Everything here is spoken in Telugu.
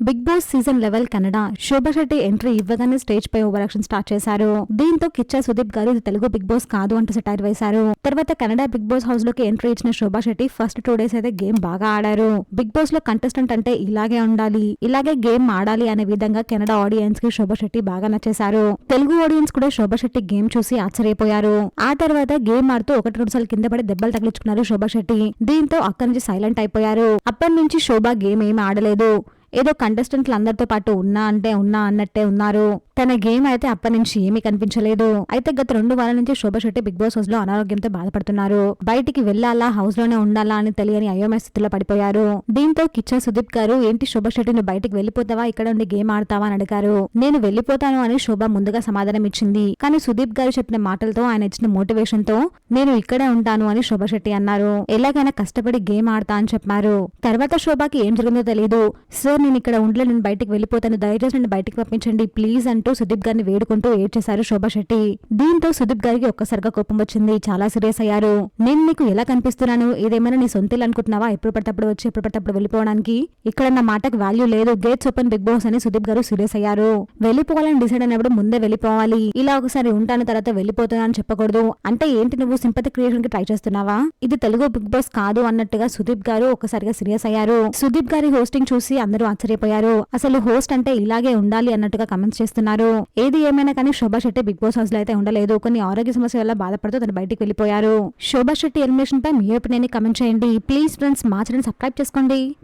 Big boss season 11 Kannada Shobha Shetty entry ఇవ్వగానే స్టేజ్ పై ఓవర్ యాక్షన్ స్టార్ట్ చేశారు. దీంతో కిచ్చా సుదీప్ గారు ఇది తెలుగు బిగ్ బాస్ కాదు అంటూ సెటైర్ వేశారు. తర్వాత కన్నడ బిగ్ బాస్ హౌస్ లోకి ఎంట్రీ ఇచ్చిన శోభా శెట్టి ఫస్ట్ 2 days అయితే గేమ్ బాగా ఆడారు. బిగ్ బాస్ లో కంటెస్టెంట్ అంటే ఇలాగే ఉండాలి, ఇలాగే గేమ్ ఆడాలి అనే విధంగా కన్నడ ఆడియన్స్ కి శోభా శెట్టి బాగా నచ్చేశారు. తెలుగు ఆడియన్స్ కూడా శోభా శెట్టి గేమ్ చూసి ఆశ్చర్యపోయారు. ఆ తర్వాత గేమ్ ఆడుతూ 1-2 సార్లు కింద పడి దెబ్బలు తగిలించుకున్నారు శోభా శెట్టి. దీంతో అక్కడి నుంచి సైలెంట్ అయిపోయారు. అప్పటి నుంచి శోభా గేమ్ ఏమి ఆడలేదు. ఏదో కంటెస్టెంట్లు అందరితో పాటు ఉన్నా అన్నట్టే ఉన్నారు. తన గేమ్ అయితే అప్పటి నుంచి ఏమీ కనిపించలేదు. అయితే గత 2 వారాల నుంచి Shobha Shetty big boss house లో అనారోగ్యంతో బాధపడుతున్నారు. బయటికి వెళ్లాలా హౌస్ లోనే ఉండాలా అని తెలియని అయోమయ స్థితిలో పడిపోయారు. దీంతో కిచ్చా సుదీప్ గారు ఏంటి శోభా శెట్టి నువ్వు బయటికి వెళ్లిపోతావా, ఇక్కడ ఉండి గేమ్ ఆడతావా అని అడిగారు. నేను వెళ్లిపోతాను అని శోభా ముందుగా సమాధానం ఇచ్చింది. కానీ సుదీప్ గారు చెప్పిన మాటలతో ఆయన ఇచ్చిన మోటివేషన్ తో నేను ఇక్కడే ఉంటాను అని శోభా శెట్టి అన్నారు. ఎలాగైనా కష్టపడి గేమ్ ఆడతా అని చెప్పారు. తర్వాత శోభాకి ఏం జరిగిందో తెలియదు. సార్ నేను ఇక్కడ ఉండలే, నేను బయటికి వెళ్లిపోతాను, దయచేసి నన్ను బయటికి పంపించండి ప్లీజ్ అంటూ సుదీప్ గారిని వేడుకుంటూ ఏడ్చేశారు శోభా శెట్టి. దీంతో సుదీప్ గారికి ఒక్కసారిగా కోపం వచ్చింది. చాలా సీరియస్ అయ్యారు. నేను నీకు ఎలా కనిపిస్తున్నాను, ఇదేమైనా నీ సొంతలు అనుకుంటున్నావా, ఎప్పుడు పడితప్పుడు వచ్చి ఎప్పుడు పడితప్పుడు వెళ్ళిపోవడానికి, ఇక్కడ నా మాటకు వాల్యూ లేదు, గేట్స్ ఓపెన్ బిగ్ బాస్ అని సుదీప్ గారు సీరియస్ అయ్యారు. వెళ్ళిపోవాలని డిసైడ్ అయినప్పుడు ముందే వెళ్ళిపోవాలి, ఇలా ఒకసారి ఉంటాను తర్వాత వెళ్ళిపోతున్నా అని చెప్పకూడదు. అంటే ఏంటి నువ్వు సింపతి క్రియేషన్ కి ట్రై చేస్తున్నావా, ఇది తెలుగు బిగ్ బాస్ కాదు అన్నట్టుగా సుదీప్ గారు ఒక్కసారిగా సీరియస్ అయ్యారు. సుదీప్ గారి హోస్టింగ్ చూసి అందరూ ఆశ్చర్యపోయారు. అసలు హోస్ట్ అంటే ఇలాగే ఉండాలి అన్నట్టుగా కమెంట్స్ చేస్తున్నారు. ఏది ఏమైనా కానీ Shobha Shetty big boss house లో అయితే ఉండలేదు. కొన్ని ఆరోగ్య సమస్య వల్ల బాధపడుతూ తను బయటికి వెళ్లిపోయారు. శోభా శెట్టి ఎలిమినేషన్ పై మీ ఒపీనియన్ ని కమెంట్ చేయండి. ప్లీజ్ ఫ్రెండ్స్ మా ఛానల్ సబ్స్క్రైబ్ చేసుకోండి.